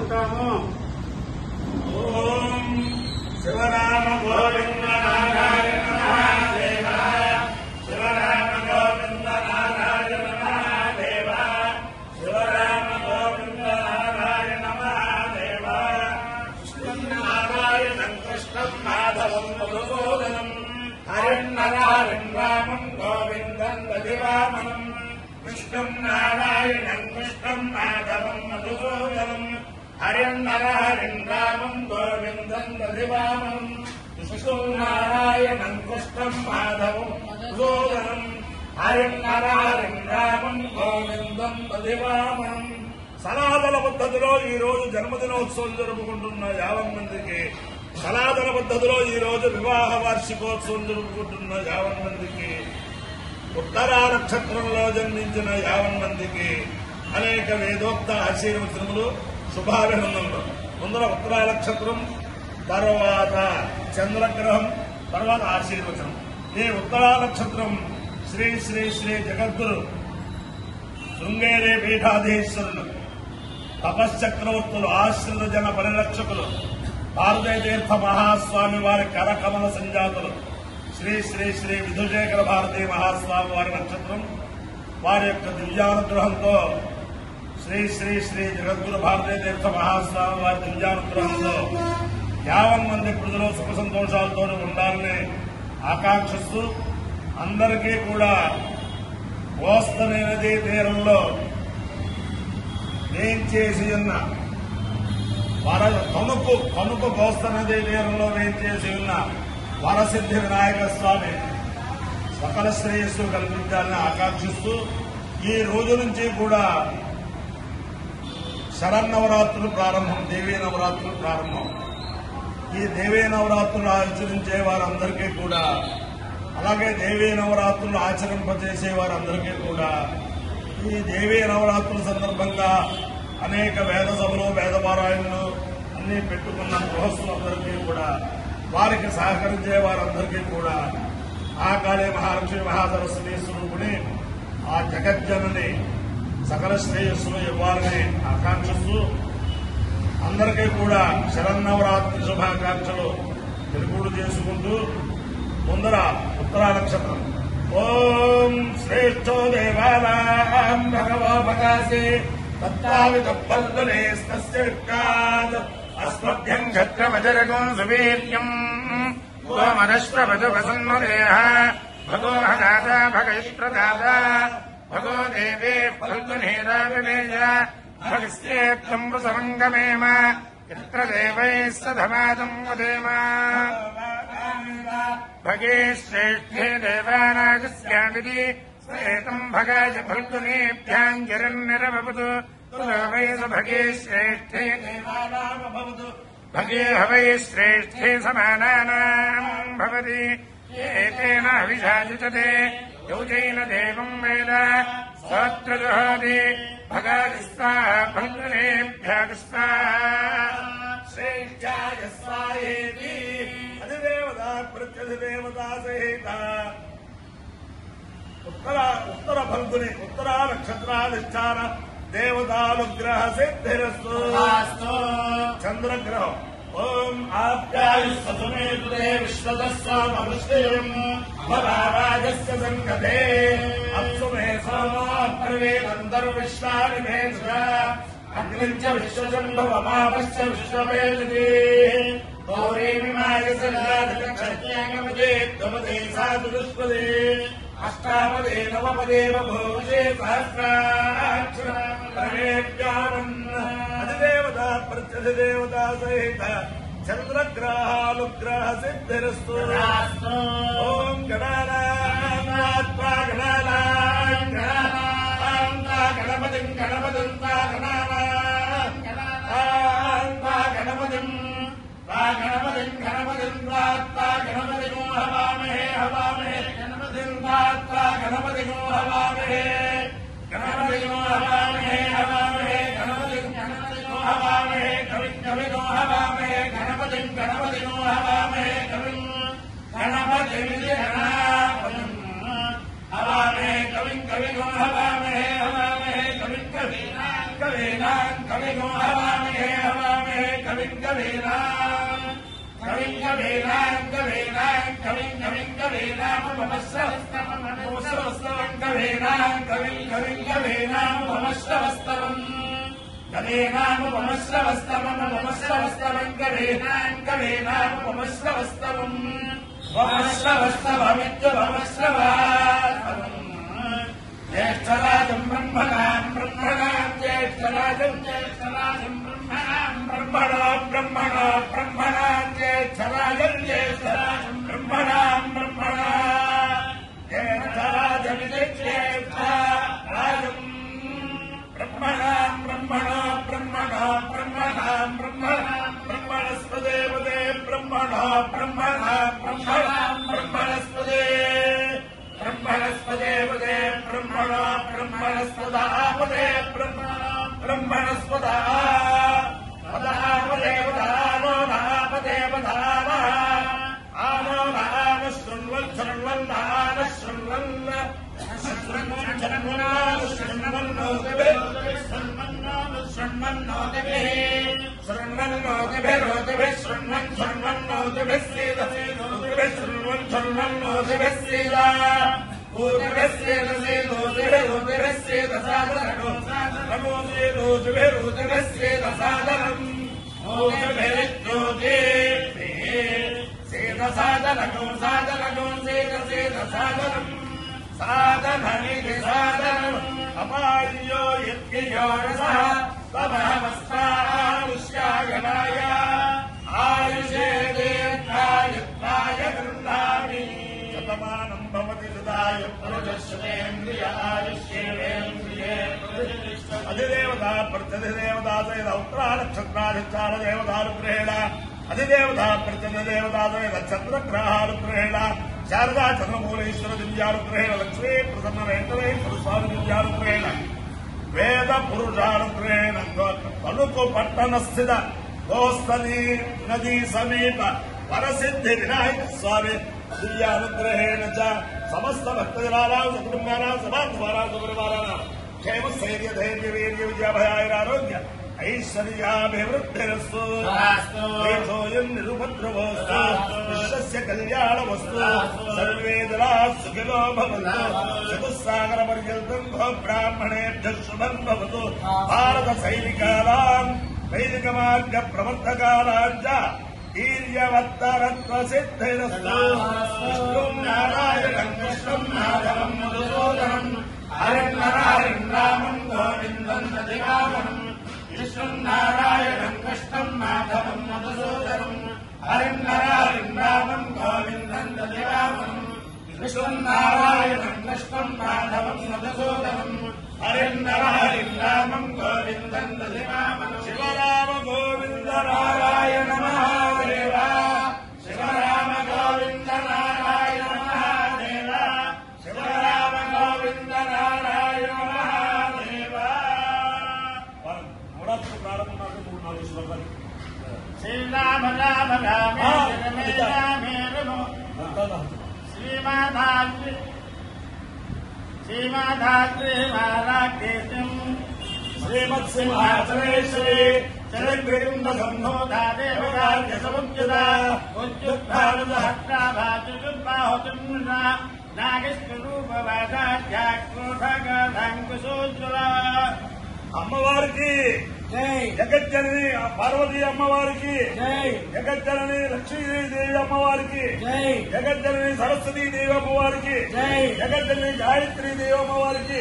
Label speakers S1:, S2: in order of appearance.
S1: ఉంటాము. ఓం శివరామ గోవింద నారాయణ మహాదేవ, శివరామ గోవింద నారాయణ మహాదేవ, శివరామ గోవింద నారాయణ మహాదేవ. కృష్ణం నారాయణం కృష్ణం మాధవం మధుసూదనం, హరిన్నరారిం రామం గోవిందం దధివామనం. కృష్ణం నారాయణం కృష్ణం మాధవం మధుసూదనం, హరిన్నరహరిం రామం గోవిందం దధివామనం. కృష్ణం నారాయణం కృష్ణం మాధవం మధుసూదనం, హరిన్నరహరిం రామం గోవిందం దధివామనం. సనాతన పద్ధతిలో ఈ రోజు జన్మదినోత్సవం జరుపుకుంటున్న 50 మందికి, సనాతన పద్ధతిలో ఈ రోజు వివాహ వార్షికోత్సవం జరుపుకుంటున్న 50 మందికి, ఉత్తరా నక్షత్రంలో జన్మించిన 50 మందికి అనేక వేదోక్త ఆశీర్వచనములు, శుభాభినందనలు. ముందర ఉత్తరా నక్షత్రం, తర్వాత చంద్రగ్రహం, తర్వాత ఆశీర్వచనం. ఈ ఉత్తరా నక్షత్రం శ్రీ శ్రీ శ్రీ జగద్గురు శృంగేరి పీఠాధీశ్వరులు, తపశ్చక్రవర్తులు, ఆశ్రిత జన పరిరక్షకులు, భారతీయ తీర్థ మహాస్వామి వారి కరకమల సంజాతులు శ్రీ శ్రీ శ్రీ విధుశేఖర భారతీ మహాస్వామి వారి నక్షత్రం. వారి యొక్క దివ్యానుగ్రహంతో శ్రీ శ్రీ శ్రీ జగద్గురు భారతీయ తీర్థ మహాస్వామి వారి దివ్యానుగ్రహంతో 50 మంది ప్రజలు సుఖ సంతోషాలతో ఉండాలని ఆకాంక్షిస్తూ అందరికీ కూడా గోస్తని నదీ తీరంలో వేయించేసి ఉన్న కనుక గోస్త నదీ తీరంలో వేయించేసి ఉన్న వరసిద్ధి వినాయక స్వామి సకల శ్రేయస్సు కల్పించాలని ఆకాంక్షిస్తూ ఈ రోజు నుంచి కూడా శరన్నవరాత్రులు ప్రారంభం, దేవీ నవరాత్రులు ప్రారంభం. ఈ దేవీ నవరాత్రులు ఆచరించే వారందరికీ కూడా, అలాగే దేవీ నవరాత్రులు ఆచరింపజేసే వారందరికీ కూడా ఈ దేవీ నవరాత్రుల సందర్భంగా అనేక వేద సభలు, వేదపారాయణలు అన్ని పెట్టుకున్న గృహస్థులందరికీ కూడా, వారికి సహకరించే వారందరికీ కూడా ఆ కాళీ మహాలక్ష్మి మహాసరస్వతి స్వరూపుని, ఆ జగజ్జనని సకల శ్రేయస్సులు ఇవ్వాలని ఆకాంక్షిస్తూ అందరికీ కూడా శరన్నవరాత్రి శుభాకాంక్షలు తెలుపుడు చేసుకుంటూ ముందర ఉత్తరా నక్షత్రం. ఓం శ్రేష్టో దేవానాం భగవోపకాశే తత్తావిదప్పల్గులేస్తస్యర్కాద్ అస్మభ్యం క్షత్రమజరగో సువీర్యం గోమరశ్వవధువసన్మదేహ భగో హదాత భగైష్ప్రదాత భగో దేవే ఫల్గునేరావివేయ భగస్యేత్తంబుసమంగమేమ యత్ర దేవైः సధమాదం వదేమ. భగే శ్రేష్ఠే దేవానాగస్యామితి శ్వేతం భగాయ ఫల్గునేభ్యాం గిరన్నిరవవతు వై భగే శ్రేష్ఠే దేవానామభవతు. భగే హవై శ్రేష్ఠే సమానానాం భవతి. ఏతేన హవిషాయుజతే యౌజైన దేవం వేద స్తోత్ర జుహోతి. భగాయ స్వాహ ఫల్గునేభ్యః స్వాహా శ్రేష్ఠాయ స్వాహేతి. అధిదేవతా ప్రత్యధిదేవతా సహిత ఉత్తర ఫల్గుని ఉత్తరా నక్షత్రాధిష్టాన దేవతానుగ్రహ సిద్ధిరస్తు. చంద్రగ్రహం. ఓం ఆప్యాయుస్వసుమేతుదే విశ్వదస్వామృష్టయం భవారాజస్య సంగతే అప్సుమే సోమో అప్రవేదంతర్విశ్వాని మే అగ్నించ విశ్వశంభవమాపశ్చ విశ్వవేదితే గౌరీమిమాయ సల్లాధికక్షత్యాగమదే త్వమదే సాధుదుష్పదే అష్టాపదే నవపదే బభూషే సహస్రాక్షరేభ్యామన్. అధిదేవత ప్రత్యధిదేవతా సహిత చంద్రగ్రహానుగ్రహ సిద్ధిరస్తు. ఓం గణానాత్మా గణపతిం గణపతిం గణపతిం గణపతిం గణపతిం గణపతిమో హవామహే హవామహే గణపతిం గణపతిమో హవామహే గణపతిమో హవామహే హవామహే గణపతిం గణపతిమో హవామహే కవిం కవిమో హవామహే గణపతిం గణపతిమో హవామహే కవిం గణపతిం గణపతిం హవామహే కవిం కవిమో హవామహే హవామహే కవిం కవీనాం కవిమో హవామహే హవామహే ज्येष्ठराजं ब्रह्मणां ज्येष्ठराजं ब्रह्मणां ज्येष्ठराजं ब्रह्मणां ज्येष्ठराजं ब्रह्मणस्पदे ब्रह्मणस्पदापदे ब्रह्मणस्पदा पदापदे आनो नाम शृण्वन् साधनम् अपार्यो यज्ञयो रसः तमहमस्तानुष्यायनाय आयुषे दीर्घायुत्वाय गृह्णामि शतमानम् भवति तदाय पुरुषश्रेन्द्रिय आयुष्येन्द्रिये अधिदेवता प्रत्यधिदेवता सहित उत्तरानक्षत्राधिष्ठान देवतानुग्रहेण अधिदेवता प्रत्यधिदेवता सहित चन्द्रग्रहानुग्रहेण शारदा चन्द्रमूलेश्वर दिव्यानुग्रहेण लक्ष्मी प्रसन्न वेंकटेश्वर स्वामी दिव्यानुग्रहेण वेद पुरुषानुग्रहेण तलुकु पट्टणस्थित गोस्तनी नदी समीप वरसिद्धि विनायक स्वामी दिव्यानुग्रहेण च समस्त भक्तजनानां कुटुंबानां समाजद्वारा सुपरिवाराणां क्षेम स्थैर्य धैर्य वीर्य विजयाभयारोग्य ऐश्वर्याभिवृद्धिरस्तु देशोऽयं निरुपद्रवोऽस्तु विश्वस्य कल्याणमस्तु सर्वे जनाः सुखिनो भवन्तु चतुस्सागरपर्यन्तं गोब्राह्मणेभ्यः शुभं भवतु भारतसैनिकानां वैदिकमार्गप्रवर्तकानां च वीर्यवत्तरत्वसिद्धिरस्तु विष्णुं नारायणं कृष्णं माधवं मधुसूदनं हरिन्नारायणं गोविन्दं दधिवामनं विष्णुं नारायणं कृष्णं माधवं मधुसूदनं हरिन्नारायणं गोविन्दं दधिवामनं विष्णुं नारायणं कृष्णं माधवं मधुसूदनं हरिन्नारायणं गोविन्दं दधिवामनं शिवराम गोविन्द नारायण महादेव शिवराम गोविन्द नारायण महादेव शिवराम गोविन्द नारायण महादेव प्रारंभ श्रीराम राम राम रामे रमो श्रीमाधात्री महाराकेशं श्रीमत्सिंहासनेश्वरी चरद्विरिंद सम्भोधा देवकार्य समुद्यता उद्युक्तानुसहस्राभाजुजुर्बाहुजुर्मुषा नागेश्वरूपवासाध्याक्रोधगाधाङ्कुशोज्ज्वला అమ్మవారికి జగజ్జనని పార్వతీ అమ్మవారికి జగజ్జనని లక్ష్మీదేవి అమ్మవారికి జగజ్జనని సరస్వతీ దేవి అమ్మవారికి జగజ్జనని గాయత్రీ దేవి అమ్మవారికి